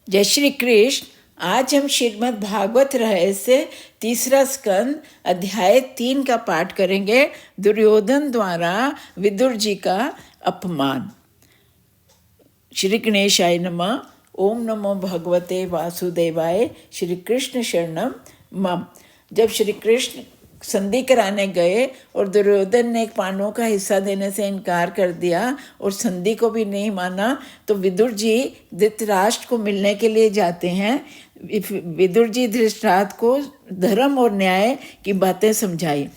जय श्री कृष्ण। आज हम श्रीमद् भागवत रहस्य तीसरा स्कंद अध्याय 3 का पाठ करेंगे। दुर्योधन द्वारा विदुर जी का अपमान। श्री गणेशाय नमः। ओम नमो भगवते वासुदेवाय। श्री कृष्ण शरणम मम। जब श्री कृष्ण संधि कराने गए और दुर्योधन ने पांडवों का हिस्सा देने से इनकार कर दिया और संधि को भी नहीं माना, तो विदुर जी धृतराष्ट्र को मिलने के लिए जाते हैं। विदुर जी धृतराष्ट्र को धर्म और न्याय की बातें समझाई।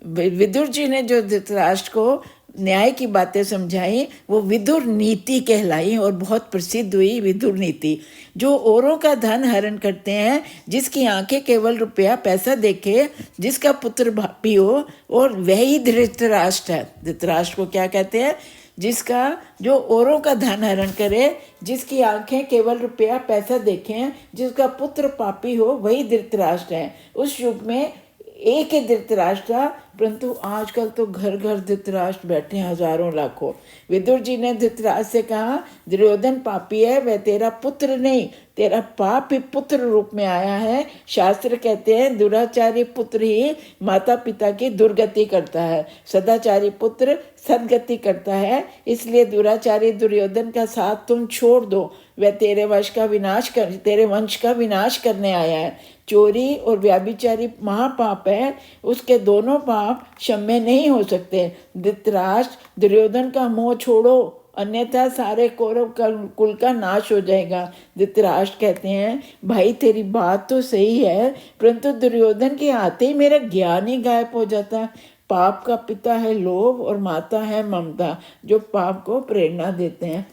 विदुर जी ने जो धृतराष्ट्र को न्याय की बातें समझाई वो विदुर नीति कहलाई और बहुत प्रसिद्ध हुई विदुर नीति। जो औरों का धन हरण करते हैं, जिसकी आंखें केवल रुपया पैसा देखे, जिसका पुत्र पापी हो, और वही धृतराष्ट्र है। धृतराष्ट्र को क्या कहते हैं? जिसका जो औरों का धन हरण करे, जिसकी आंखें केवल रुपया पैसा देखें, जिसका पुत्र पापी हो, वही धृतराष्ट्र है। उस युग में एक ही धृतराष्ट्र था, परंतु आजकल तो घर घर धृतराष्ट्र बैठे हैं, हजारों लाखों। विदुर जी ने धृतराष्ट्र से कहा, दुर्योधन पापी है, वह तेरा पुत्र नहीं, तेरा पाप ही पुत्र रूप में आया है। शास्त्र कहते हैं दुराचारी पुत्र ही माता पिता की दुर्गति करता है, सदाचारी पुत्र सदगति करता है। इसलिए दुराचारी दुर्योधन का साथ तुम छोड़ दो, वह तेरे वंश का विनाश करने आया है। चोरी और व्याभिचारी महापाप है, उसके दोनों पाप क्षम्य नहीं हो सकते। धृतराष्ट्र दुर्योधन का मोह छोड़ो, अन्यथा सारे कौरव कुल का नाश हो जाएगा। धृतराष्ट्र कहते हैं, भाई तेरी बात तो सही है, परंतु दुर्योधन के आते ही मेरा ज्ञान ही गायब हो जाता है। पाप का पिता है लोभ और माता है ममता, जो पाप को प्रेरणा देते हैं।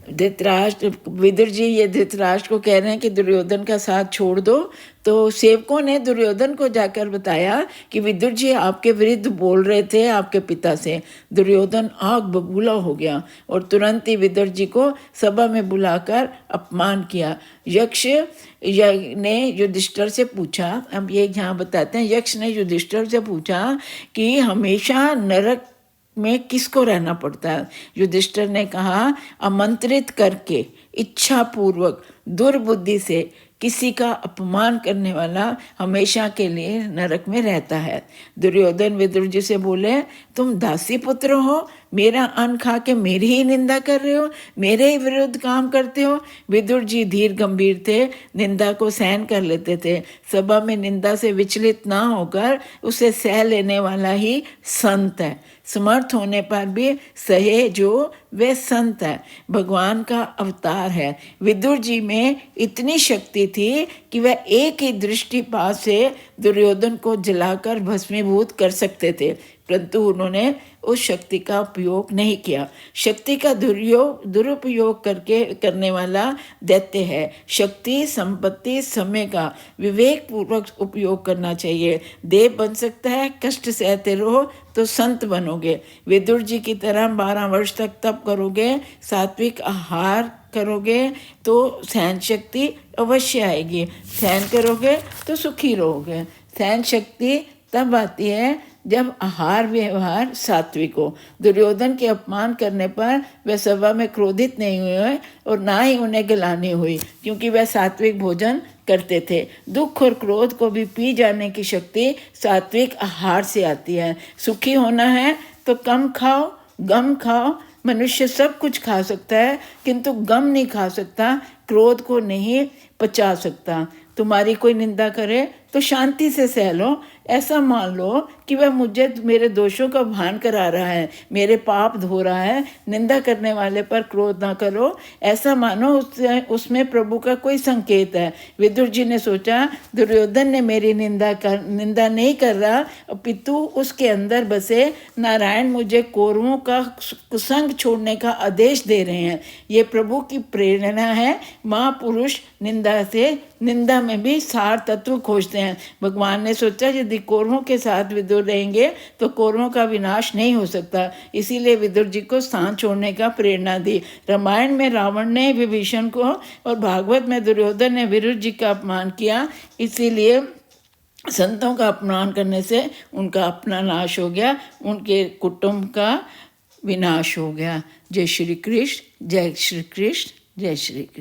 धृतराष्ट्र विदुर जी ये धृतराष्ट्र को कह रहे हैं कि दुर्योधन का साथ छोड़ दो। तो सेवकों ने दुर्योधन को जाकर बताया कि विदुर जी आपके विरुद्ध बोल रहे थे आपके पिता से। दुर्योधन आग बबूला हो गया और तुरंत ही विदुर जी को सभा में बुलाकर अपमान किया। यक्ष ने युधिष्ठिर से पूछा, अब ये यहाँ बताते हैं, यक्ष ने युधिष्ठिर से पूछा कि हमेशा नरक में किसको रहना पड़ता है? युधिष्ठिर ने कहा, आमंत्रित करके इच्छा पूर्वक दुर्बुद्धि से किसी का अपमान करने वाला हमेशा के लिए नरक में रहता है। दुर्योधन विदुर जी से बोले, तुम दासी पुत्र हो, मेरा अन्न खा के मेरी ही निंदा कर रहे हो, मेरे ही विरुद्ध काम करते हो। विदुर जी धीर गंभीर थे, निंदा को सहन कर लेते थे। सभा में निंदा से विचलित ना होकर उसे सह लेने वाला ही संत है। समर्थ होने पर भी सहे जो वे संत है, भगवान का अवतार है। विदुर जी में इतनी शक्ति थी कि वह एक ही दृष्टिपात से दुर्योधन को जलाकर भस्मीभूत कर सकते थे, परंतु उन्होंने उस शक्ति का उपयोग नहीं किया। शक्ति का दुरुपयोग करने वाला दैत्य है। शक्ति, संपत्ति, समय का विवेक पूर्वक उपयोग करना चाहिए। देव बन सकता है, कष्ट सहते रहो तो संत बनोगे। विदुर जी की तरह 12 वर्ष तक तप करोगे, सात्विक आहार करोगे तो सहन शक्ति अवश्य आएगी। सहन करोगे तो सुखी रहोगे। सहन शक्ति तब आती है जब आहार व्यवहार सात्विक हो। दुर्योधन के अपमान करने पर वे सभा में क्रोधित नहीं हुए और ना ही उन्हें गिलानी हुई, क्योंकि वे सात्विक भोजन करते थे। दुख और क्रोध को भी पी जाने की शक्ति सात्विक आहार से आती है। सुखी होना है तो कम खाओ, गम खाओ। मनुष्य सब कुछ खा सकता है, किंतु गम नहीं खा सकता, क्रोध को नहीं पचा सकता। तुम्हारी कोई निंदा करे तो शांति से सह लो। ऐसा मान लो कि वह मुझे मेरे दोषों का भान करा रहा है, मेरे पाप धो रहा है। निंदा करने वाले पर क्रोध ना करो, ऐसा मानो उसमें प्रभु का कोई संकेत है। विदुर जी ने सोचा, दुर्योधन ने मेरी निंदा नहीं कर रहा, अपितु उसके अंदर बसे नारायण मुझे कौरवों का कुसंग छोड़ने का आदेश दे रहे हैं। ये प्रभु की प्रेरणा है। महापुरुष निंदा में भी सार तत्व खोजते हैं। भगवान ने सोचा यदि कौरवों के साथ विदुर रहेंगे तो कौरवों का विनाश नहीं हो सकता, इसीलिए विदुर जी को स्थान छोड़ने का प्रेरणा दी। रामायण में रावण ने विभीषण को और भागवत में दुर्योधन ने विदुर जी का अपमान किया। इसीलिए संतों का अपमान करने से उनका अपना नाश हो गया, उनके कुटुंब का विनाश हो गया। जय श्री कृष्ण, जय श्री कृष्ण, जय श्री कृष्ण।